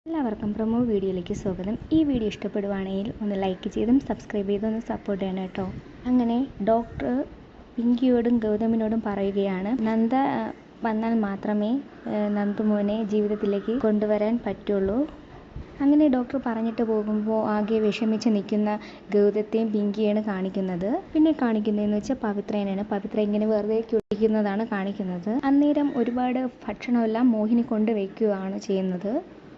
എല്ലാവർക്കും പ്രൊമോ വീഡിയോയിലേക്ക് സ്വാഗതം. ഈ വീഡിയോ ഇഷ്ടപ്പെടുവാണെങ്കിൽ ഒന്ന് ലൈക്ക് ചെയ്തും സബ്സ്ക്രൈബ് ചെയ്തും ഒന്ന് സപ്പോർട്ട് ചെയ്യണം കേട്ടോ. അങ്ങനെ ഡോക്ടർ പിങ്കിയോടും ഗൗതമിനോടും പറയുകയാണ്, നന്ദ വന്നാൽ മാത്രമേ നന്ദുമോനെ ജീവിതത്തിലേക്ക് കൊണ്ടുവരാൻ പറ്റുള്ളൂ. അങ്ങനെ ഡോക്ടർ പറഞ്ഞിട്ട് പോകുമ്പോൾ ആകെ വിഷമിച്ച് നിൽക്കുന്ന ഗൗതത്തെയും പിങ്കിയാണ് കാണിക്കുന്നത്. പിന്നെ കാണിക്കുന്നതെന്ന് വെച്ചാൽ പവിത്രേനാണ്. പവിത്ര ഇങ്ങനെ വെറുതെ കുടിക്കുന്നതാണ് കാണിക്കുന്നത്. അന്നേരം ഒരുപാട് ഭക്ഷണമെല്ലാം മോഹിനി കൊണ്ട് വയ്ക്കുകയാണ് ചെയ്യുന്നത്.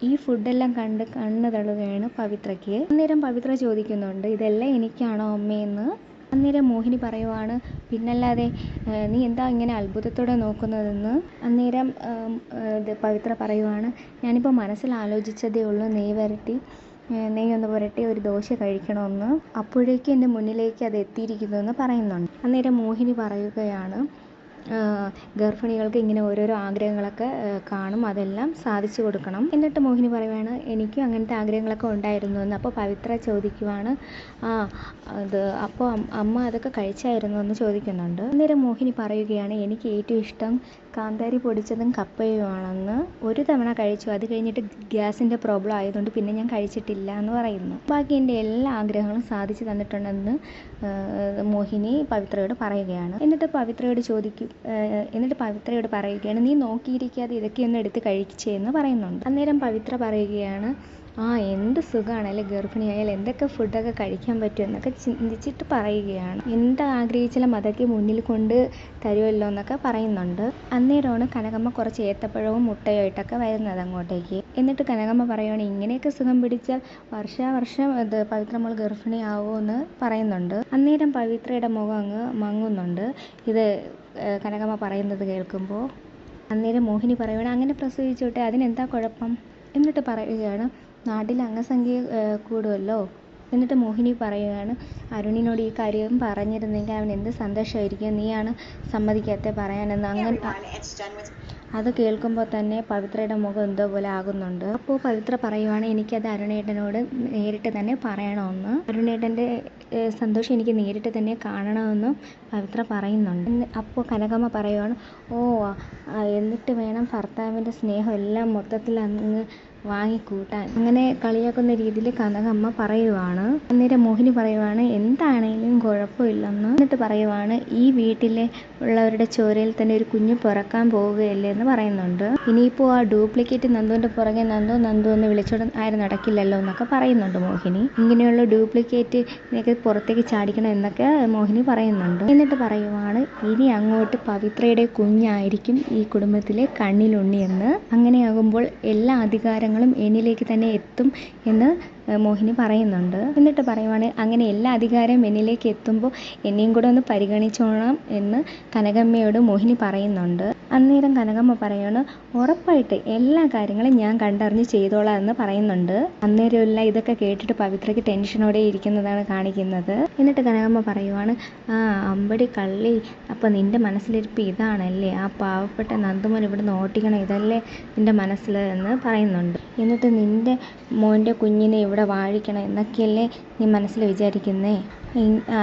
ഈ ഫുഡെല്ലാം കണ്ട് കണ്ണ് തള്ളുകയാണ് പവിത്രയ്ക്ക്. അന്നേരം പവിത്ര ചോദിക്കുന്നുണ്ട്, ഇതെല്ലാം എനിക്കാണോ അമ്മയെന്ന്. അന്നേരം മോഹിനി പറയുവാണ്, പിന്നല്ലാതെ നീ എന്താ ഇങ്ങനെ അത്ഭുതത്തോടെ നോക്കുന്നതെന്ന്. അന്നേരം പവിത്ര പറയുവാണ്, ഞാനിപ്പോൾ മനസ്സിൽ ആലോചിച്ചതേ ഉള്ളൂ, നെയ്യൊന്ന് പുരട്ടി ഒരു ദോശ കഴിക്കണമെന്ന്. അപ്പോഴേക്കും എൻ്റെ മുന്നിലേക്ക് അത് എത്തിയിരിക്കുന്നു എന്ന് പറയുന്നുണ്ട്. അന്നേരം മോഹിനി പറയുകയാണ്, ഗർഭിണികൾക്ക് ഇങ്ങനെ ഓരോരോ ആഗ്രഹങ്ങളൊക്കെ കാണും, അതെല്ലാം സാധിച്ചു കൊടുക്കണം. എന്നിട്ട് മോഹിനി പറയുവാണ്, എനിക്കും അങ്ങനത്തെ ആഗ്രഹങ്ങളൊക്കെ ഉണ്ടായിരുന്നു എന്ന്. അപ്പോൾ പവിത്ര ചോദിക്കുവാണ്, അപ്പോൾ അമ്മ അതൊക്കെ കഴിച്ചായിരുന്നു എന്ന് ചോദിക്കുന്നുണ്ട്. അന്നേരം മോഹിനി പറയുകയാണ്, എനിക്ക് ഏറ്റവും ഇഷ്ടം കാന്താരി പൊടിച്ചതും കപ്പയുമാണെന്ന്. ഒരു തവണ കഴിച്ചു, അത് കഴിഞ്ഞിട്ട് ഗ്യാസിൻ്റെ പ്രോബ്ലം ആയതുകൊണ്ട് പിന്നെ ഞാൻ കഴിച്ചിട്ടില്ല എന്ന് പറയുന്നു. ബാക്കി എൻ്റെ എല്ലാ ആഗ്രഹങ്ങളും സാധിച്ചു തന്നിട്ടുണ്ടെന്ന് മോഹിനി പവിത്രയോട് പറയുകയാണ്. എന്നിട്ട് പവിത്രയോട് പറയുകയാണ്, നീ നോക്കിയിരിക്കാതെ ഇതൊക്കെയൊന്നും എടുത്ത് കഴിച്ചേന്ന് പറയുന്നുണ്ട്. അന്നേരം പവിത്ര പറയുകയാണ്, എന്ത് സുഖമാണല്ലേ ഗർഭിണിയായാൽ എന്തൊക്കെ ഫുഡൊക്കെ കഴിക്കാൻ പറ്റും എന്നൊക്കെ ചിന്തിച്ചിട്ട് പറയുകയാണ്. എന്താ ആഗ്രഹിച്ചാലും അതൊക്കെ മുന്നിൽ കൊണ്ട് തരുമല്ലോ എന്നൊക്കെ പറയുന്നുണ്ട്. അന്നേരമാണ് കനകമ്മ കുറച്ച് ഏത്തപ്പഴവും മുട്ടയായിട്ടൊക്കെ വരുന്നത് അങ്ങോട്ടേക്ക്. എന്നിട്ട് കനകമ്മ പറയുകയാണ്, ഇങ്ങനെയൊക്കെ സുഖം പിടിച്ചാൽ വർഷാവർഷം പവിത്രമ്മൾ ഗർഭിണിയാവുമോ എന്ന് പറയുന്നുണ്ട്. അന്നേരം പവിത്രയുടെ മുഖം അങ്ങ് മങ്ങുന്നുണ്ട് ഇത് കനകമ്മ പറയുന്നത് കേൾക്കുമ്പോൾ. അന്നേരം മോഹിനി പറയുകയാണ്, അങ്ങനെ പ്രസവിച്ചോട്ടെ, അതിനെന്താ കുഴപ്പം. എന്നിട്ട് പറയുകയാണ്, നാട്ടിൽ അംഗസംഖ്യ കൂടുമല്ലോ. എന്നിട്ട് മോഹിനി പറയുകയാണ്, അരുണിനോട് ഈ കാര്യം പറഞ്ഞിരുന്നെങ്കിൽ അവൻ എന്ത് സന്തോഷമായിരിക്കും, നീയാണ് സമ്മതിക്കാത്ത പറയാനെന്ന്. അങ്ങനെ അത് കേൾക്കുമ്പോൾ തന്നെ പവിത്രയുടെ മുഖം എന്തോ പോലെ ആകുന്നുണ്ട്. അപ്പോൾ പവിത്ര പറയുവാണ്, എനിക്കത് അരുണേട്ടനോട് നേരിട്ട് തന്നെ പറയണമെന്ന്, അരുണേട്ടൻ്റെ സന്തോഷം എനിക്ക് നേരിട്ട് തന്നെ കാണണമെന്നും പവിത്ര പറയുന്നുണ്ട്. അപ്പോൾ കനകമ്മ പറയുവാണ്, എന്നിട്ട് വേണം ഭർത്താവിൻ്റെ സ്നേഹം എല്ലാം മൊത്തത്തിൽ അങ്ങ് വാങ്ങിക്കൂട്ടാൻ. അങ്ങനെ കളിയാക്കുന്ന രീതിയിൽ കനകമ്മ പറയുവാണ്. അന്നേരം മോഹിനി പറയുവാണ്, എന്താണേലും കുഴപ്പമില്ലെന്ന്. എന്നിട്ട് പറയുവാണ്, ഈ വീട്ടിലെ ഉള്ളവരുടെ ചോരയിൽ തന്നെ ഒരു കുഞ്ഞ് പിറക്കാൻ പോവുകയല്ലേ എന്ന് പറയുന്നുണ്ട്. ഇനിയിപ്പോൾ ആ ഡ്യൂപ്ലിക്കേറ്റ് നന്ദുവിൻ്റെ പുറകെ നന്ദു എന്ന് വിളിച്ചോണ്ട് ആരും നടക്കില്ലല്ലോ എന്നൊക്കെ പറയുന്നുണ്ട് മോഹിനി. ഇങ്ങനെയുള്ള ഡ്യൂപ്ലിക്കേറ്റിനൊക്കെ പുറത്തേക്ക് ചാടിക്കണം എന്നൊക്കെ മോഹിനി പറയുന്നുണ്ട്. എന്നിട്ട് പറയുവാണ്, ഇനി അങ്ങോട്ട് പവിത്രയുടെ കുഞ്ഞായിരിക്കും ഈ കുടുംബത്തിലെ കണ്ണിലുണ്ണിയെന്ന്. അങ്ങനെയാകുമ്പോൾ എല്ലാ അധികാരങ്ങളും എന്നിലേക്ക് തന്നെ എത്തും എന്ന് മോഹിനി പറയുന്നുണ്ട്. എന്നിട്ട് പറയുവാണ്, അങ്ങനെ എല്ലാ അധികാരവും എന്നിലേക്ക് എത്തുമ്പോൾ എന്നെയും കൂടെ ഒന്ന് പരിഗണിച്ചോണം എന്ന് കനകമ്മയോട് മോഹിനി പറയുന്നുണ്ട്. അന്നേരം കനകമ്മ പറയാണ്, ഉറപ്പായിട്ട് എല്ലാ കാര്യങ്ങളും ഞാൻ കണ്ടറിഞ്ഞ് ചെയ്തോളാം എന്ന് പറയുന്നുണ്ട്. അന്നേരമില്ല ഇതൊക്കെ കേട്ടിട്ട് പവിത്രയ്ക്ക് ടെൻഷനോടെ ഇരിക്കുന്നതാണ് കാണിക്കുന്നത്. എന്നിട്ട് കനകമ്മ പറയുവാണ്, അമ്പടി കള്ളി, അപ്പോൾ നിൻ്റെ മനസ്സിലിരിപ്പ് ഇതാണല്ലേ, ആ പാവപ്പെട്ട നന്ദുമോൻ ഇവിടുന്ന് ഓട്ടിക്കണം, ഇതല്ലേ നിൻ്റെ മനസ്സിൽ എന്ന് പറയുന്നുണ്ട്. എന്നിട്ട് നിൻ്റെ മോൻ്റെ കുഞ്ഞിനെ ഇവിടെ വാഴിക്കണം എന്നൊക്കെയല്ലേ നീ മനസ്സിൽ വിചാരിക്കുന്നേ,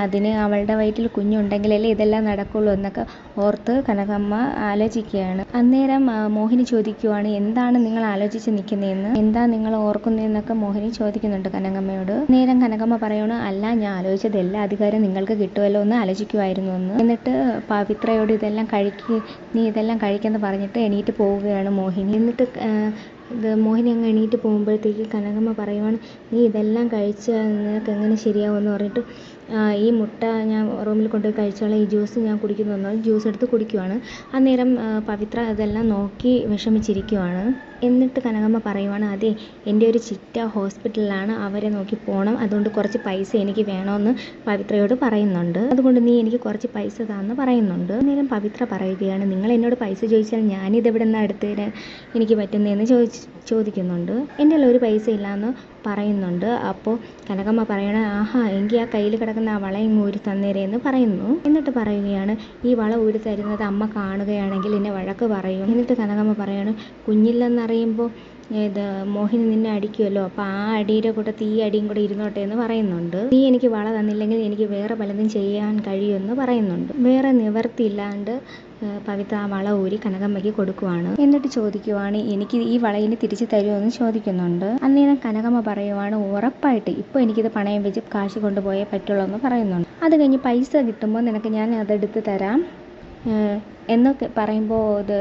അതിന് അവളുടെ വയറ്റിൽ കുഞ്ഞുണ്ടെങ്കിലല്ലേ ഇതെല്ലാം നടക്കുള്ളൂ എന്നൊക്കെ ഓർത്ത് കനകമ്മ ആലോചിക്കുകയാണ്. അന്നേരം മോഹിനി ചോദിക്കുവാണ്, എന്താണ് നിങ്ങൾ ആലോചിച്ച് നിൽക്കുന്നതെന്ന്, എന്താ നിങ്ങൾ ഓർക്കുന്നതെന്നൊക്കെ മോഹിനി ചോദിക്കുന്നുണ്ട് കനകമ്മയോട്. അന്നേരം കനകമ്മ പറയണു, അല്ല ഞാൻ ആലോചിച്ചത് എല്ലാ അധികാരം നിങ്ങൾക്ക് കിട്ടുമല്ലോ എന്ന് ആലോചിക്കുമായിരുന്നു എന്ന്. എന്നിട്ട് പവിത്രയോട് നീ ഇതെല്ലാം കഴിക്കെന്ന് പറഞ്ഞിട്ട് എണീറ്റ് പോവുകയാണ് മോഹിനി. എന്നിട്ട് മോഹിനി അങ്ങ് എണീറ്റ് പോകുമ്പോഴത്തേക്ക് കനകമ്മ പറയുവാണ്, നീ ഇതെല്ലാം കഴിച്ചാൽ നിനക്ക് എങ്ങനെ ശരിയാവുമെന്ന് പറഞ്ഞിട്ട്, ഈ മുട്ട ഞാൻ റൂമിൽ കൊണ്ടുപോയി കഴിച്ചോളാം, ഈ ജ്യൂസ് ഞാൻ കുടിക്കുന്നു ജ്യൂസ് എടുത്ത് കുടിക്കുവാണ്. അന്നേരം പവിത്ര ഇതെല്ലാം നോക്കി വിഷമിച്ചിരിക്കുവാണ്. എന്നിട്ട് കനകമ്മ പറയുവാണ്, അതെ എൻ്റെ ഒരു ചിറ്റ ഹോസ്പിറ്റലിലാണ്, അവരെ നോക്കി പോകണം, അതുകൊണ്ട് കുറച്ച് പൈസ എനിക്ക് വേണമെന്ന് പവിത്രയോട് പറയുന്നുണ്ട്. അതുകൊണ്ട് നീ എനിക്ക് കുറച്ച് പൈസ താന്ന് പറയുന്നുണ്ട്. അന്നേരം പവിത്ര പറയുകയാണ്, നിങ്ങൾ എന്നോട് പൈസ ചോദിച്ചാൽ ഞാനിതെവിടെ നിന്നാണ് എടുത്ത് തരാൻ എനിക്ക് പറ്റുന്നതെന്ന് ചോദിക്കുന്നുണ്ട്. എൻ്റെ ഒരു പൈസ ഇല്ലയെന്ന് പറയുന്നുണ്ട്. അപ്പോൾ കനകമ്മ പറയണ, എങ്കിൽ ആ കയ്യിൽ കിടക്കുന്ന ആ വളയും ഊരി തന്നേരെ എന്ന് പറയുന്നു. എന്നിട്ട് പറയുകയാണ്, ഈ വള ഊരി തരുന്നത് അമ്മ കാണുകയാണെങ്കിൽ എന്നെ വഴക്ക് പറയും. എന്നിട്ട് കനകമ്മ പറയാണ്, കുഞ്ഞില്ലെന്നറിയുമ്പോൾ ഇത് മോഹിനി നിന്നെ അടിക്കുമല്ലോ, അപ്പോൾ ആ അടിയുടെ കൂട്ടത്തിൽ ഈ അടിയും കൂടെ ഇരുന്നോട്ടെ എന്ന് പറയുന്നുണ്ട്. നീ എനിക്ക് വള തന്നില്ലെങ്കിൽ എനിക്ക് വേറെ പലതും ചെയ്യാൻ കഴിയുമെന്ന് പറയുന്നുണ്ട്. വേറെ നിവർത്തിയില്ലാണ്ട് പവിത്ര ആ വള ഊരി കനകമ്മയ്ക്ക് കൊടുക്കുവാണ്. എന്നിട്ട് ചോദിക്കുവാണ്, എനിക്ക് ഈ വള ഇനി തിരിച്ചു തരുമോ എന്ന് ചോദിക്കുന്നുണ്ട്. അന്നേരം കനകമ്മ പറയുവാണ്, ഉറപ്പായിട്ട് ഇപ്പോൾ എനിക്കിത് പണയം വെച്ച് കാശ് കൊണ്ടുപോയേ പറ്റുള്ളൂ എന്ന് പറയുന്നുണ്ട്. അത് കഴിഞ്ഞ് പൈസ കിട്ടുമ്പോൾ നിനക്ക് ഞാൻ അതെടുത്ത് തരാം എന്നൊക്കെ പറയുമ്പോൾ ഇത്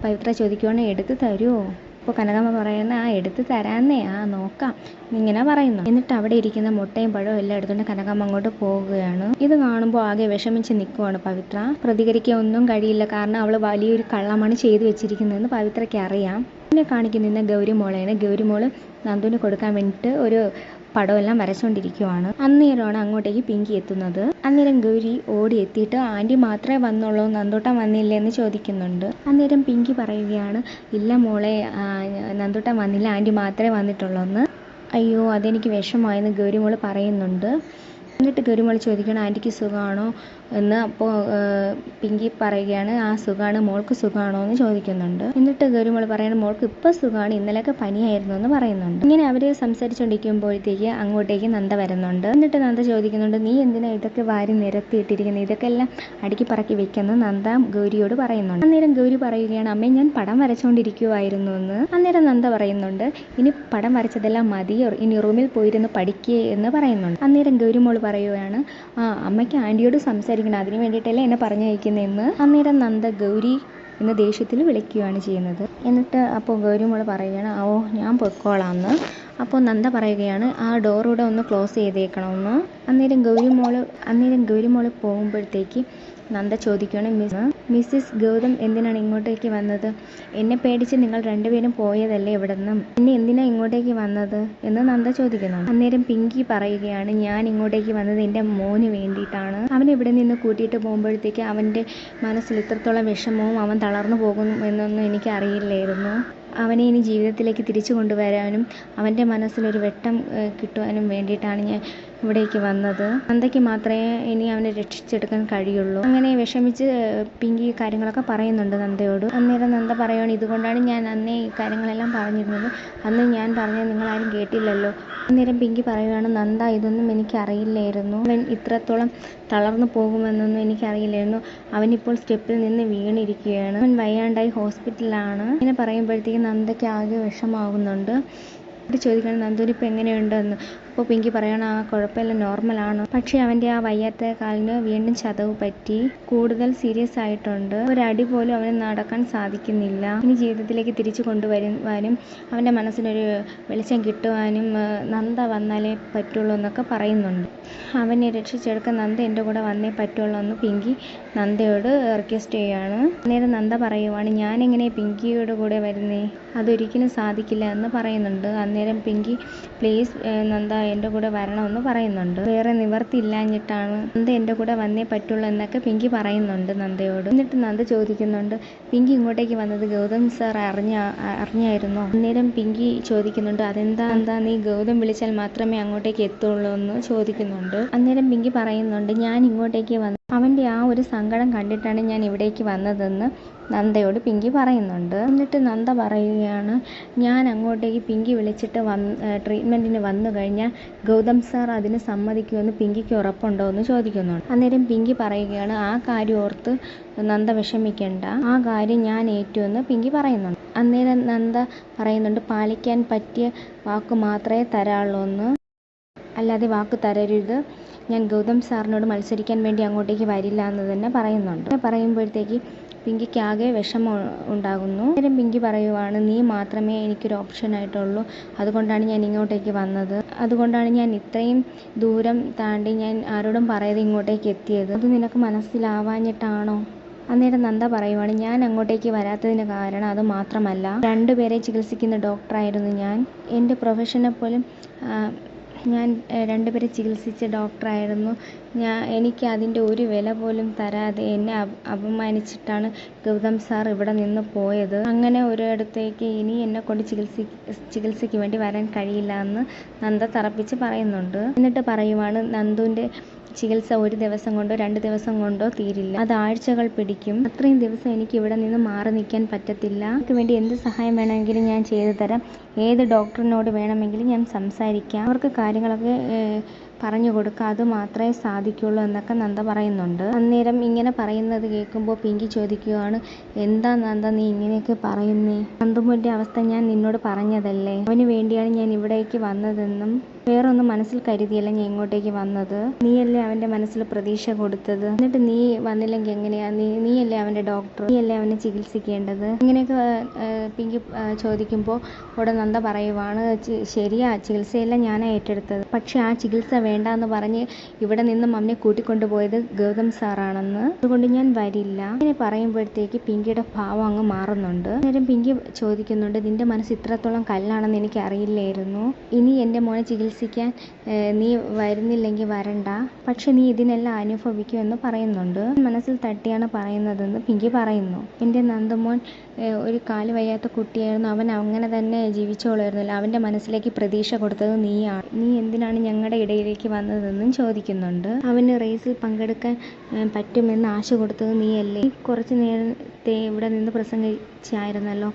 പവിത്ര ചോദിക്കുവാണ്, എടുത്ത് തരുമോ? അപ്പോൾ കനകമ്മ പറയുന്ന, എടുത്ത് തരാന്നേ, നോക്കാം ഇങ്ങനെ പറയുന്നു. എന്നിട്ട് അവിടെ ഇരിക്കുന്ന മുട്ടയും പഴവും എല്ലാം എടുത്തുകൊണ്ട് കനകമ്മ അങ്ങോട്ട് പോവുകയാണ്. ഇത് കാണുമ്പോൾ ആകെ വിഷമിച്ച് നിൽക്കുവാണ് പവിത്ര. പ്രതികരിക്കാൻ ഒന്നും കഴിയില്ല, കാരണം അവൾ വലിയൊരു കള്ളമാണ് ചെയ്തു വെച്ചിരിക്കുന്നതെന്ന് പവിത്രയ്ക്ക് അറിയാം. പിന്നെ കാണിക്കുന്ന ഗൗരിമോളെയാണ്. ഗൗരിമോള് നന്ദുവിന് കൊടുക്കാൻ വേണ്ടിയിട്ട് ഒരു പടമെല്ലാം വരച്ചുകൊണ്ടിരിക്കുവാണ്. അന്നേരമാണ് അങ്ങോട്ടേക്ക് പിങ്കി എത്തുന്നത്. അന്നേരം ഗൗരി ഓടി എത്തിയിട്ട്, ആൻറ്റി മാത്രമേ വന്നുള്ളൂ, നന്ദൂട്ടൻ വന്നില്ലേ എന്ന് ചോദിക്കുന്നുണ്ട്. അന്നേരം പിങ്കി പറയുകയാണ്, ഇല്ല മോളെ, നന്ദൂട്ടൻ വന്നില്ല, ആൻറ്റി മാത്രമേ വന്നിട്ടുള്ളൂ എന്ന്. അയ്യോ അതെനിക്ക് വിഷമമായെന്ന് ഗൗരിമോള് പറയുന്നുണ്ട്. എന്നിട്ട് ഗൗരിമോള് ചോദിക്കണം, ആൻറ്റിക്ക് സുഖമാണോ എന്ന്. അപ്പോൾ പിങ്കി പറയുകയാണ്, സുഖമാണ്, മോൾക്ക് സുഖമാണോ എന്ന് ചോദിക്കുന്നുണ്ട്. എന്നിട്ട് ഗൗരിമോള് പറയുന്നത്, മോൾക്ക് ഇപ്പോൾ സുഖമാണ്, ഇന്നലെയൊക്കെ പനിയായിരുന്നു എന്ന് പറയുന്നുണ്ട്. ഇങ്ങനെ അവർ സംസാരിച്ചുകൊണ്ടിരിക്കുമ്പോഴത്തേക്ക് അങ്ങോട്ടേക്ക് നന്ദ വരുന്നുണ്ട്. എന്നിട്ട് നന്ദ ചോദിക്കുന്നുണ്ട്, നീ എന്തിനാ ഇതൊക്കെ വാരി നിരത്തിയിട്ടിരിക്കുന്നത്, ഇതൊക്കെ എല്ലാം അടുക്കി പറക്കി വെക്കുന്നത് നന്ദ ഗൗരിയോട് പറയുന്നുണ്ട്. അന്നേരം ഗൗരി പറയുകയാണ്, അമ്മേ ഞാൻ പടം വരച്ചുകൊണ്ടിരിക്കുവായിരുന്നു എന്ന്. അന്നേരം നന്ദ പറയുന്നുണ്ട്, ഇനി പടം വരച്ചതെല്ലാം മതിയോ, ഇനി റൂമിൽ പോയിരുന്ന് പഠിക്കേ എന്ന് പറയുന്നുണ്ട്. അന്നേരം ഗൗരിമോള് പറയുകയാണ്, അമ്മയ്ക്ക് ആൻറ്റിയോട് സംസാരിക്കണം, അതിന് വേണ്ടിയിട്ടല്ലേ എന്നെ പറഞ്ഞയക്കുന്നതെന്ന്. അന്നേരം നന്ദ ഗൗരി എന്ന ദേഷ്യത്തിൽ വിളിക്കുകയാണ് ചെയ്യുന്നത്. എന്നിട്ട് അപ്പോൾ ഗൗരിമോള് പറയുകയാണ്, ഞാൻ പൊയ്ക്കോളാമെന്ന്. അപ്പോൾ നന്ദ പറയുകയാണ്, ഡോറൂടെ ഒന്ന് ക്ലോസ് ചെയ്തേക്കണമെന്ന്. അന്നേരം ഗൗരിമോള് പോകുമ്പോഴത്തേക്ക് നന്ദ ചോദിക്കുകയാണ്, മിസ്സിസ് ഗൗതം എന്തിനാണ് ഇങ്ങോട്ടേക്ക് വന്നത്? എന്നെ പേടിച്ച് നിങ്ങൾ രണ്ടുപേരും പോയതല്ലേ ഇവിടെ നിന്നും, പിന്നെ എന്തിനാ ഇങ്ങോട്ടേക്ക് വന്നത് എന്ന് നന്ദ ചോദിക്കുന്നുണ്ട്. അന്നേരം പിങ്കി പറയുകയാണ്, ഞാൻ ഇങ്ങോട്ടേക്ക് വന്നത് എൻ്റെ മോന് വേണ്ടിയിട്ടാണ്. അവൻ ഇവിടെ നിന്ന് കൂട്ടിയിട്ട് പോകുമ്പോഴത്തേക്ക് അവൻ്റെ മനസ്സിൽ ഇത്രത്തോളം വിഷമവും അവൻ തളർന്നു പോകും എന്നൊന്നും എനിക്ക് അറിയില്ലായിരുന്നു. അവനെ ഇനി ജീവിതത്തിലേക്ക് തിരിച്ചു കൊണ്ടുവരാനും അവൻ്റെ മനസ്സിലൊരു വെട്ടം കിട്ടുവാനും വേണ്ടിയിട്ടാണ് ഞാൻ ഇവിടേക്ക് വന്നത്. നന്ദയ്ക്ക് മാത്രമേ ഇനി അവനെ രക്ഷിച്ചെടുക്കാൻ കഴിയുള്ളൂ. അങ്ങനെ വിഷമിച്ച് പിങ്കി കാര്യങ്ങളൊക്കെ പറയുന്നുണ്ട് നന്ദയോട്. അന്നേരം നന്ദ പറയുകയാണ്, ഇതുകൊണ്ടാണ് ഞാൻ അന്നേ ഈ കാര്യങ്ങളെല്ലാം പറഞ്ഞിരുന്നത്, അന്ന് ഞാൻ പറഞ്ഞത് നിങ്ങളാരും കേട്ടില്ലല്ലോ. അന്നേരം പിങ്കി പറയുകയാണ്, നന്ദ ഇതൊന്നും എനിക്കറിയില്ലായിരുന്നു, അവൻ ഇത്രത്തോളം തളർന്നു പോകുമെന്നൊന്നും എനിക്കറിയില്ലായിരുന്നു. അവനിപ്പോൾ സ്റ്റെപ്പിൽ നിന്ന് വീണിരിക്കുകയാണ്, അവൻ വയ്യാണ്ടായി ഹോസ്പിറ്റലിലാണ്. ഇങ്ങനെ പറയുമ്പോഴത്തേക്കും നന്ദയ്ക്ക് ആകെ വിഷമാകുന്നുണ്ട്. ചോദിക്കണം, നന്ദുവിന് ഇപ്പോൾ എങ്ങനെയുണ്ടെന്ന്. അപ്പോൾ പിങ്കി പറയണം, കുഴപ്പമില്ല, നോർമലാണ്, പക്ഷേ അവൻ്റെ വയ്യാത്ത കാലിന് വീണ്ടും ചതവ് പറ്റി, കൂടുതൽ സീരിയസ് ആയിട്ടുണ്ട്, ഒരടി പോലും അവന് നടക്കാൻ സാധിക്കുന്നില്ല. ഇനി ജീവിതത്തിലേക്ക് തിരിച്ചു കൊണ്ടുവരുവാനും അവൻ്റെ മനസ്സിനൊരു വെളിച്ചം കിട്ടുവാനും നന്ദ വന്നാലേ പറ്റുള്ളൂ എന്നൊക്കെ പറയുന്നുണ്ട്. അവനെ രക്ഷിച്ചെടുക്കാൻ നന്ദ എൻ്റെ കൂടെ വന്നേ പറ്റുള്ളൂ എന്ന് പിങ്കി നന്ദയോട് റിക്വസ്റ്റ് ചെയ്യുകയാണ്. അന്നേരം നന്ദ പറയുവാണ്, ഞാനെങ്ങനെ പിങ്കിയുടെ കൂടെ വരുന്നേ, അതൊരിക്കലും സാധിക്കില്ല എന്ന് പറയുന്നുണ്ട്. അന്നേരം പിങ്കി, പ്ലീസ് നന്ദ എൻ്റെ കൂടെ വരണമെന്ന് പറയുന്നുണ്ട്. വേറെ നിവർത്തി ഇല്ലാഞ്ഞിട്ടാണ്, നന്ദ എൻ്റെ കൂടെ വന്നേ പറ്റുള്ളൂ എന്നൊക്കെ പിങ്കി പറയുന്നുണ്ട് നന്ദയോട്. എന്നിട്ട് നന്ദ ചോദിക്കുന്നുണ്ട്, പിങ്കി ഇങ്ങോട്ടേക്ക് വന്നത് ഗൗതം സാർ അറിഞ്ഞായിരുന്നോ? അന്നേരം പിങ്കി ചോദിക്കുന്നുണ്ട്, അതെന്താ നീ ഗൗതം വിളിച്ചാൽ മാത്രമേ അങ്ങോട്ടേക്ക് എത്തുള്ളൂ എന്ന് ചോദിക്കുന്നുണ്ട്. അന്നേരം പിങ്കി പറയുന്നുണ്ട്, ഞാൻ ഇങ്ങോട്ടേക്ക് വന്ന് അവൻ്റെ ഒരു സങ്കടം കണ്ടിട്ടാണ് ഞാൻ ഇവിടേക്ക് വന്നതെന്ന് നന്ദയോട് പിങ്കി പറയുന്നുണ്ട്. എന്നിട്ട് നന്ദ പറയുകയാണ്, ഞാൻ അങ്ങോട്ടേക്ക് പിങ്കി വിളിച്ചിട്ട് ട്രീറ്റ്മെൻറ്റിന് വന്നു കഴിഞ്ഞാൽ ഗൗതം സാർ അതിന് സമ്മതിക്കുമെന്ന് പിങ്കിക്ക് ഉറപ്പുണ്ടോ എന്ന് ചോദിക്കുന്നുണ്ട്. അന്നേരം പിങ്കി പറയുകയാണ്, ആ കാര്യം ഓർത്ത് നന്ദ വിഷമിക്കേണ്ട, ആ കാര്യം ഞാൻ ഏറ്റുമെന്ന് പിങ്കി പറയുന്നുണ്ട്. അന്നേരം നന്ദ പറയുന്നുണ്ട്, പാലിക്കാൻ പറ്റിയ വാക്ക് മാത്രമേ തരാറുള്ളൂ എന്ന്, അല്ലാതെ വാക്ക് തരരുത്, ഞാൻ ഗൗതം സാറിനോട് മത്സരിക്കാൻ വേണ്ടി അങ്ങോട്ടേക്ക് വരില്ല എന്ന് തന്നെ പറയുന്നുണ്ട്. പറയുമ്പോഴത്തേക്ക് പിങ്കിക്ക് ആകെ വിഷമം ഉണ്ടാകുന്നു. അന്നേരം പിങ്കി പറയുവാണ്, നീ മാത്രമേ എനിക്കൊരു ഓപ്ഷനായിട്ടുള്ളൂ, അതുകൊണ്ടാണ് ഞാൻ ഇങ്ങോട്ടേക്ക് വന്നത്, അതുകൊണ്ടാണ് ഞാൻ ഇത്രയും ദൂരം താണ്ടി ഞാൻ ആരോടും പറയാതെ ഇങ്ങോട്ടേക്ക് എത്തിയത്, അത് നിനക്ക് മനസ്സിലാവാഞ്ഞിട്ടാണോ? അന്നേരം നന്ദ പറയുവാണ്, ഞാൻ അങ്ങോട്ടേക്ക് വരാത്തതിന് കാരണം അത് മാത്രമല്ല, രണ്ടുപേരെ ചികിത്സിക്കുന്ന ഡോക്ടറായിരുന്നു ഞാൻ, എൻ്റെ പ്രൊഫഷനെ പോലും ഞാൻ രണ്ടുപേരെ ചികിത്സിച്ച ഡോക്ടറായിരുന്നു. എനിക്ക് അതിൻ്റെ ഒരു വില പോലും തരാതെ എന്നെ അപമാനിച്ചിട്ടാണ് ഗൗതം സാർ ഇവിടെ നിന്ന് പോയത്. അങ്ങനെ ഒരിടത്തേക്ക് ഇനി എന്നെക്കൊണ്ട് ചികിത്സയ്ക്ക് വേണ്ടി വരാൻ കഴിയില്ല എന്ന് നന്ദ തറപ്പിച്ച് പറയുന്നുണ്ട്. എന്നിട്ട് പറയുവാണ്, നന്ദുവിൻ്റെ ചികിത്സ ഒരു ദിവസം കൊണ്ടോ 2 ദിവസം കൊണ്ടോ തീരില്ല. അത് ആഴ്ചകൾ പിടിക്കും. അത്രയും ദിവസം എനിക്ക് ഇവിടെ നിന്ന് മാറി നിൽക്കാൻ പറ്റത്തില്ല. നിങ്ങൾക്ക് വേണ്ടി എന്ത് സഹായം വേണമെങ്കിലും ഞാൻ ചെയ്തു തരാം. ഏത് ഡോക്ടറിനോട് വേണമെങ്കിലും ഞാൻ സംസാരിക്കാം. അവർക്ക് കാര്യങ്ങളൊക്കെ പറഞ്ഞു കൊടുക്കുക. അത് മാത്രമേ സാധിക്കുള്ളൂ എന്നൊക്കെ നന്ദ പറയുന്നുണ്ട്. അന്നേരം ഇങ്ങനെ പറയുന്നത് കേൾക്കുമ്പോൾ പിങ്കി ചോദിക്കുകയാണ്, എന്താ നന്ദ നീ ഇങ്ങനെയൊക്കെ പറയുന്നേ? നന്ദുമോൻ്റെ അവസ്ഥ ഞാൻ നിന്നോട് പറഞ്ഞതല്ലേ. അവന് വേണ്ടിയാണ് ഞാൻ ഇവിടേക്ക് വന്നതെന്നും വേറൊന്നും മനസ്സിൽ കരുതിയല്ല ഞാൻ ഇങ്ങോട്ടേക്ക് വന്നത്. നീയല്ലേ അവൻ്റെ മനസ്സിൽ പ്രതീക്ഷ കൊടുത്തത്. എന്നിട്ട് നീ വന്നില്ലെങ്കിൽ എങ്ങനെയാ? നീയല്ലേ അവൻ്റെ ഡോക്ടർ, നീയല്ലേ അവനെ ചികിത്സിക്കേണ്ടത്. ഇങ്ങനെയൊക്കെ പിങ്കി ചോദിക്കുമ്പോൾ ഇവിടെ നന്ദ പറയുവാണ്, ശരിയാ, ചികിത്സയെല്ലാം ഞാനാ ഏറ്റെടുത്തത്. പക്ഷെ ആ ചികിത്സ വേണ്ടാന്ന് പറഞ്ഞ് ഇവിടെ നിന്നും അവനെ കൂട്ടിക്കൊണ്ടുപോയത് ഗൗതം സാറാണെന്ന്. അതുകൊണ്ട് ഞാൻ വരില്ല. ഇങ്ങനെ പറയുമ്പോഴത്തേക്ക് പിങ്കിയുടെ ഭാവം അങ്ങ് മാറുന്നുണ്ട്. അന്നേരം പിങ്കി ചോദിക്കുന്നുണ്ട്, നിന്റെ മനസ്സ് ഇത്രത്തോളം കല്ലാണെന്ന് എനിക്ക് അറിയില്ലായിരുന്നു. ഇനി എൻ്റെ മോനെ ചികിത്സിക്കാൻ നീ വരുന്നില്ലെങ്കിൽ വരണ്ട. പക്ഷെ നീ ഇതിനെല്ലാം അനുഭവിക്കുമെന്ന് പറയുന്നുണ്ട്. മനസ്സിൽ തട്ടിയാണ് പറയുന്നതെന്ന് പിങ്കി പറയുന്നു. എൻ്റെ നന്ദമോൻ ഒരു കാല് വയ്യാത്ത കുട്ടിയായിരുന്നു. അവൻ അങ്ങനെ തന്നെ ജീവിച്ചോളായിരുന്നല്ലോ. അവൻ്റെ മനസ്സിലേക്ക് പ്രതീക്ഷ കൊടുത്തത് നീയാണ്. നീ എന്തിനാണ് ഞങ്ങളുടെ ഇടയിലേക്ക് വന്നതെന്നും ചോദിക്കുന്നുണ്ട്. അവന് റേസിൽ പങ്കെടുക്കാൻ പറ്റുമെന്ന് ആശ കൊടുത്തത് നീയല്ലേ. കുറച്ച് നേരത്തെ ഇവിടെ നിന്ന് പ്രസംഗിച്ചായിരുന്നല്ലോ.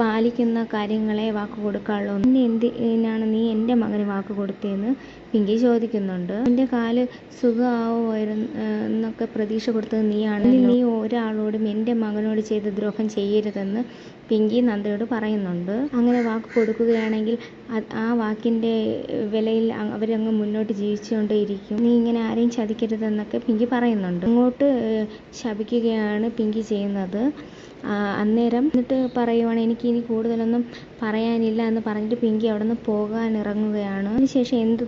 പാലിക്കുന്ന കാര്യങ്ങളെ വാക്ക് കൊടുക്കാനുള്ളൂ. പിന്നെ എന്തിനാണ് നീ എൻ്റെ മകന് വാക്ക് കൊടുത്തതെന്ന് പിങ്കി ചോദിക്കുന്നുണ്ട്. എൻ്റെ കാല് സുഖമാവുമായിരുന്നു എന്നൊക്കെ പ്രതീക്ഷ കൊടുത്തത് നീയാണ്. നീ ഒരാളോടും എൻ്റെ മകനോട് ചെയ്ത ദ്രോഹം ചെയ്യരുതെന്ന് പിങ്കി നന്ദയോട് പറയുന്നുണ്ട്. അങ്ങനെ വാക്ക് കൊടുക്കുകയാണെങ്കിൽ ആ വാക്കിൻ്റെ വിലയിൽ അവരങ്ങ് മുന്നോട്ട് ജീവിച്ചുകൊണ്ടേയിരിക്കും. നീ ഇങ്ങനെ ആരെയും ചതിക്കരുതെന്നൊക്കെ പിങ്കി പറയുന്നുണ്ട്. അങ്ങോട്ട് ശപിക്കുകയാണ് പിങ്കി ചെയ്യുന്നത്. അന്നേരം എന്നിട്ട് പറയുവാണ്, എനിക്ക് ഇനി കൂടുതലൊന്നും പറയാനില്ല എന്ന് പറഞ്ഞിട്ട് പിങ്കി അവിടെ നിന്ന് പോകാൻ ഇറങ്ങുകയാണ്. അതിനുശേഷം എന്ത്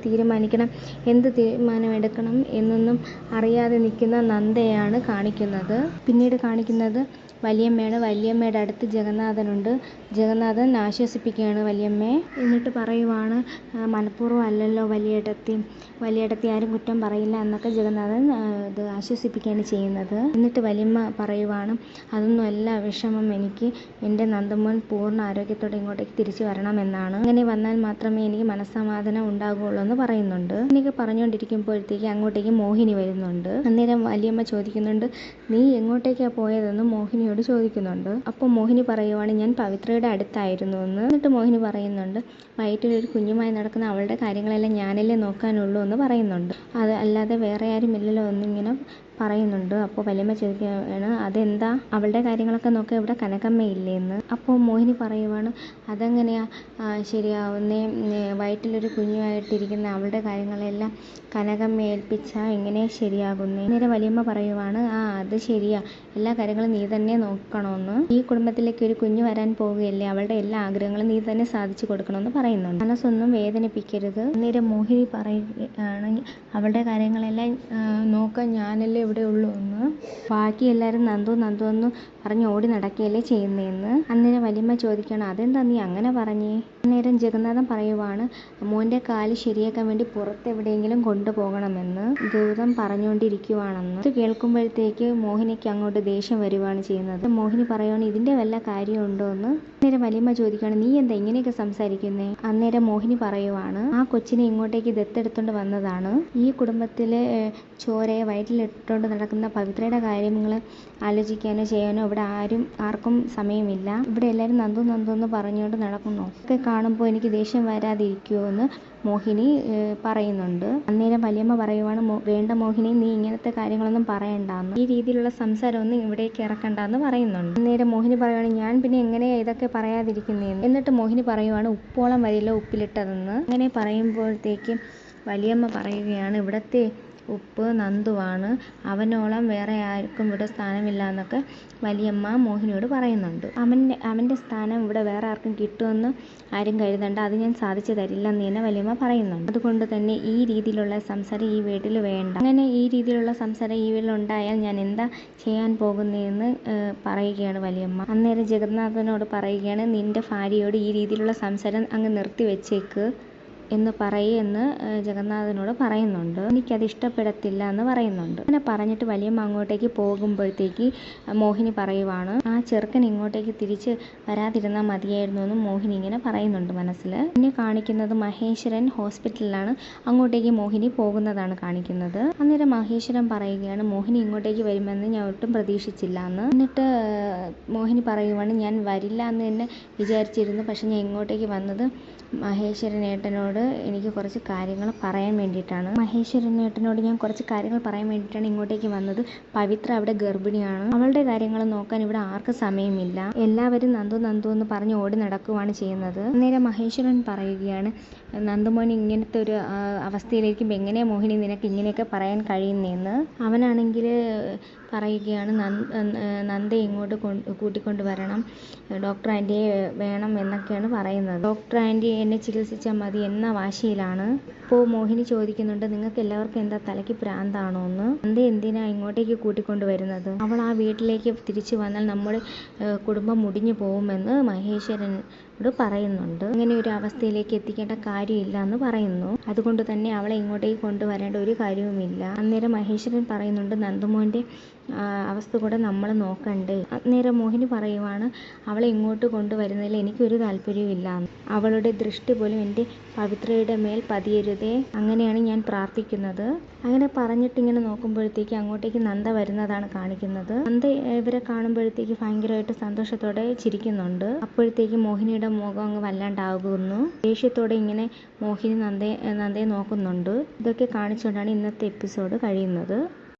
തീരുമാനമെടുക്കണം എന്നൊന്നും അറിയാതെ നിൽക്കുന്ന നന്ദയാണ് കാണിക്കുന്നത്. പിന്നീട് കാണിക്കുന്നത് വല്യമ്മയുടെ അടുത്ത് ജഗന്നാഥനുണ്ട്. ജഗന്നാഥൻ ആശ്വസിപ്പിക്കുകയാണ് വല്യമ്മയെ. എന്നിട്ട് പറയുവാണ്, മനഃപൂർവ്വം അല്ലല്ലോ വലിയേട്ടത്തി ആരും കുറ്റം പറയില്ല എന്നൊക്കെ ജഗന്നാഥൻ ഇത് ആശ്വസിപ്പിക്കുകയാണ് ചെയ്യുന്നത്. എന്നിട്ട് വല്യമ്മ പറയുവാണ്, അതൊന്നും അല്ല വിഷമം, എനിക്ക് എൻ്റെ നന്ദമോൻ പൂർണ്ണ ആരോഗ്യത്തോടെ ഇങ്ങോട്ടേക്ക് തിരിച്ചു വരണമെന്നാണ്. അങ്ങനെ വന്നാൽ മാത്രമേ എനിക്ക് മനസ്സമാധാനം ഉണ്ടാകുകയുള്ളൂ എന്ന് പറയുന്നുണ്ട്. എനിക്ക് പറഞ്ഞുകൊണ്ടിരിക്കുമ്പോഴത്തേക്ക് അങ്ങോട്ടേക്ക് മോഹിനി വരുന്നുണ്ട്. അന്നേരം വല്യമ്മ ചോദിക്കുന്നുണ്ട്, നീ എങ്ങോട്ടേക്കാണ് പോയതെന്ന് മോഹിനിയോട് ചോദിക്കുന്നുണ്ട്. അപ്പോൾ മോഹിനി പറയുവാണ്, ഞാൻ പവിത്രയുടെ അടുത്തായിരുന്നു എന്ന്. എന്നിട്ട് മോഹിനി പറയുന്നുണ്ട്, വയറ്റിലൊരു കുഞ്ഞുമായി നടക്കുന്ന അവളുടെ കാര്യങ്ങളെല്ലാം ഞാനല്ലേ നോക്കാനുള്ളൂ എന്ന് പറയുന്നുണ്ട്. അത് അല്ലാതെ വേറെ ആരും ഇല്ലല്ലോ എന്നിങ്ങനെ പറയുന്നുണ്ട്. അപ്പോൾ വല്യമ്മ ചോദിക്കുകയാണ്, അതെന്താ അവളുടെ കാര്യങ്ങളൊക്കെ നോക്കാൻ ഇവിടെ കനകമ്മയില്ലേ എന്ന്. അപ്പോൾ മോഹിനി പറയുവാണ്, അതെങ്ങനെയാ ശരിയാവുന്നേ, വയറ്റിലൊരു കുഞ്ഞുമായിട്ടിരിക്കുന്ന അവളുടെ കാര്യങ്ങളെല്ലാം കനകമ്മ ഏൽപ്പിച്ചാൽ എങ്ങനെ ശരിയാകുന്നേ. നേരെ വല്യമ്മ പറയുവാണ്, അത് ശരിയാ, എല്ലാ കാര്യങ്ങളും നീ തന്നെ നോക്കണമെന്ന്. ഈ കുടുംബത്തിലേക്ക് ഒരു കുഞ്ഞു വരാൻ പോവുകയല്ലേ, അവളുടെ എല്ലാ ആഗ്രഹങ്ങളും നീ തന്നെ സാധിച്ചു കൊടുക്കണമെന്ന് പറയുന്നുണ്ട്. മനസ്സൊന്നും വേദനിപ്പിക്കരുത്. നേരെ മോഹിനി പറയുകയാണ്, അവളുടെ കാര്യങ്ങളെല്ലാം നോക്കാൻ ഞാനല്ലേ ഇവിടെ ഉള്ളൂ എന്ന്. ബാക്കി എല്ലാവരും നന്ദു എന്ന് പറഞ്ഞ് ഓടി നടക്കുകയല്ലേ ചെയ്യുന്നതെന്ന്. അന്നേരം വല്യമ്മ ചോദിക്കണം, അതെന്താ നീ അങ്ങനെ പറഞ്ഞേ? അന്നേരം ജഗന്നാഥൻ പറയുവാണ്, മോൻ്റെ കാല് ശരിയാക്കാൻ വേണ്ടി പുറത്തെവിടെയെങ്കിലും കൊണ്ടുപോകണമെന്ന് ഗൗതം പറഞ്ഞുകൊണ്ടിരിക്കുവാണെന്ന്. ഇത് കേൾക്കുമ്പോഴത്തേക്ക് മോഹിനിക്ക് അങ്ങോട്ട് ദേഷ്യം വരുവാണ് ചെയ്യുന്നത്. മോഹിനി പറയുവാണ്, ഇതിൻ്റെ വല്ല കാര്യമുണ്ടോ എന്ന്. അന്നേരം വല്യമ്മ ചോദിക്കുകയാണ്, നീ എന്താ ഇങ്ങനെയൊക്കെ സംസാരിക്കുന്നേ? അന്നേരം മോഹിനി പറയുവാണ്, ആ കൊച്ചിനെ ഇങ്ങോട്ടേക്ക് ദത്തെടുത്തോണ്ട് വന്നതാണ്. ഈ കുടുംബത്തിലെ ചോരയെ വയറ്റിലിട്ടുകൊണ്ട് നടക്കുന്ന പവിത്രയുടെ കാര്യങ്ങൾ ആലോചിക്കാനോ ചെയ്യാനോ ഇവിടെ ആർക്കും സമയമില്ല. ഇവിടെ എല്ലാവരും നന്ദു എന്ന് പറഞ്ഞുകൊണ്ട് നടക്കുന്നു. ഒക്കെ കാണുമ്പോൾ എനിക്ക് ദേഷ്യം വരാതിരിക്കുമോ എന്ന് മോഹിനി പറയുന്നുണ്ട്. അന്നേരം വല്യമ്മ പറയുവാണ്, വേണ്ട മോഹിനി, നീ ഇങ്ങനത്തെ കാര്യങ്ങളൊന്നും പറയണ്ടെന്ന്, ഈ രീതിയിലുള്ള സംസാരമൊന്നും ഇവിടേക്ക് ഇറക്കണ്ടെന്ന് പറയുന്നുണ്ട്. അന്നേരം മോഹിനി പറയുവാണ്, ഞാൻ പിന്നെ എങ്ങനെയാ ഇതൊക്കെ പറയാതിരിക്കുന്നതെന്ന്. എന്നിട്ട് മോഹിനി പറയുവാണ്, ഉപ്പോളം വരില്ല ഉപ്പിലിട്ടതെന്ന്. അങ്ങനെ പറയുമ്പോഴത്തേക്കും വല്യമ്മ പറയുകയാണ്, ഇവിടത്തെ ഉപ്പ് നന്ദുവാണ്, അവനോളം വേറെ ആർക്കും ഇവിടെ സ്ഥാനമില്ല എന്നൊക്കെ വലിയമ്മ മോഹിനിയോട് പറയുന്നുണ്ട്. അവൻ്റെ സ്ഥാനം ഇവിടെ വേറെ ആർക്കും കിട്ടുമെന്ന് ആരും കരുതണ്ട, അത് ഞാൻ സാധിച്ചു തരില്ലെന്ന് തന്നെ വലിയമ്മ പറയുന്നുണ്ട്. അതുകൊണ്ട് തന്നെ ഈ രീതിയിലുള്ള സംസാരം ഈ വീട്ടിൽ വേണ്ട. അങ്ങനെ ഈ രീതിയിലുള്ള സംസാരം ഈ വീട്ടിൽ ഉണ്ടായാൽ ഞാൻ എന്താ ചെയ്യാൻ പോകുന്നതെന്ന് പറയുകയാണ് വലിയമ്മ. അന്നേരം ജഗന്നാഥനോട് പറയുകയാണ്, നിൻ്റെ ഭാര്യയോട് ഈ രീതിയിലുള്ള സംസാരം അങ്ങ് നിർത്തി വെച്ചേക്ക് എന്ന് പറയെന്ന് ജഗന്നാഥനോട് പറയുന്നുണ്ട്. എനിക്കത് ഇഷ്ടപ്പെടത്തില്ല എന്ന് പറയുന്നുണ്ട്. അങ്ങനെ പറഞ്ഞിട്ട് വലിയമ്മ അങ്ങോട്ടേക്ക് പോകുമ്പോഴത്തേക്ക് മോഹിനി പറയുവാണ്, ആ ചെറുക്കൻ ഇങ്ങോട്ടേക്ക് തിരിച്ച് വരാതിരുന്നാൽ മതിയായിരുന്നു എന്ന് മോഹിനി ഇങ്ങനെ പറയുന്നുണ്ട് മനസ്സിൽ. പിന്നെ കാണിക്കുന്നത് മഹേശ്വരൻ ഹോസ്പിറ്റലിലാണ്. അങ്ങോട്ടേക്ക് മോഹിനി പോകുന്നതാണ് കാണിക്കുന്നത്. അന്നേരം മഹേശ്വരൻ പറയുകയാണ്, മോഹിനി ഇങ്ങോട്ടേക്ക് വരുമെന്ന് ഞാൻ ഒട്ടും പ്രതീക്ഷിച്ചില്ല എന്ന്. എന്നിട്ട് മോഹിനി പറയുവാണ്, ഞാൻ വരില്ല എന്ന് തന്നെ വിചാരിച്ചിരുന്നു, പക്ഷെ ഞാൻ ഇങ്ങോട്ടേക്ക് വന്നത് മഹേശ്വരനേട്ടനോട് എനിക്ക് കുറച്ച് കാര്യങ്ങൾ പറയാൻ വേണ്ടിയിട്ടാണ്. മഹേശ്വരനേട്ടനോട് ഞാൻ കുറച്ച് കാര്യങ്ങൾ പറയാൻ വേണ്ടിയിട്ടാണ് ഇങ്ങോട്ടേക്ക് വന്നത്. പവിത്ര അവിടെ ഗർഭിണിയാണ്. അവളുടെ കാര്യങ്ങൾ നോക്കാൻ ഇവിടെ ആർക്കും സമയമില്ല. എല്ലാവരും നന്ദു നന്ദു എന്ന് പറഞ്ഞ് ഓടി നടക്കുകയാണ് ചെയ്യുന്നത്. അന്നേരം മഹേശ്വരൻ പറയുകയാണ്, നന്ദുമോൻ ഇങ്ങനത്തെ ഒരു അവസ്ഥയിലിരിക്കുമ്പോൾ എങ്ങനെയാണ് മോഹിനി നിനക്ക് ഇങ്ങനെയൊക്കെ പറയാൻ കഴിയുന്നതെന്ന്. അവനാണെങ്കിൽ പറയുകയാണ്, നന്ദയെ ഇങ്ങോട്ട് കൂട്ടിക്കൊണ്ട് വരണം, ഡോക്ടർ ആൻറ്റിയെ വേണം എന്നൊക്കെയാണ് പറയുന്നത്. ഡോക്ടർ ആൻറ്റി എന്നെ ചികിത്സിച്ചാൽ മതി എന്ന വാശിയിലാണ്. അപ്പോൾ മോഹിനി ചോദിക്കുന്നുണ്ട്, നിങ്ങൾക്ക് എല്ലാവർക്കും എന്താ തലയ്ക്ക് ഭ്രാന്താണോ എന്ന്? നന്ദയെ എന്തിനാ ഇങ്ങോട്ടേക്ക് കൂട്ടിക്കൊണ്ട് വരുന്നത്? അവൾ ആ വീട്ടിലേക്ക് തിരിച്ചു വന്നാൽ നമ്മുടെ കുടുംബം മുടിഞ്ഞു പോകുമെന്ന് മഹേശ്വരനോട് പറയുന്നുണ്ട്. അങ്ങനെ ഒരു അവസ്ഥയിലേക്ക് എത്തിക്കേണ്ട കാര്യമില്ല എന്ന് പറയുന്നു. അതുകൊണ്ട് തന്നെ അവളെ ഇങ്ങോട്ടേക്ക് കൊണ്ടുവരേണ്ട ഒരു കാര്യവുമില്ല. അന്നേരം മഹേശ്വരൻ പറയുന്നുണ്ട്, നന്ദുമോൻ്റെ അവസ്ഥ കൂടെ നമ്മൾ നോക്കണ്ടേ. അന്നേരം മോഹിനി പറയുവാണ്, അവളെ ഇങ്ങോട്ട് കൊണ്ടുവരുന്നതിൽ എനിക്കൊരു താല്പര്യമില്ല. അവളുടെ ദൃഷ്ടി പോലും എൻ്റെ പവിത്രയുടെ മേൽ പതിയരുതേ, അങ്ങനെയാണ് ഞാൻ പ്രാർത്ഥിക്കുന്നത്. അങ്ങനെ പറഞ്ഞിട്ട് ഇങ്ങനെ നോക്കുമ്പോഴത്തേക്ക് അങ്ങോട്ടേക്ക് നന്ദ വരുന്നതാണ് കാണിക്കുന്നത്. നന്ദ ഇവരെ കാണുമ്പോഴത്തേക്ക് ഭയങ്കരമായിട്ട് സന്തോഷത്തോടെ ചിരിക്കുന്നുണ്ട്. അപ്പോഴത്തേക്ക് മോഹിനിയുടെ മുഖം അങ്ങ് വല്ലാണ്ടാകുന്നു. ദേഷ്യത്തോടെ ഇങ്ങനെ മോഹിനി നന്ദയെ നോക്കുന്നുണ്ട്. ഇതൊക്കെ കാണിച്ചുകൊണ്ടാണ് ഇന്നത്തെ എപ്പിസോഡ് കഴിയുന്നത്.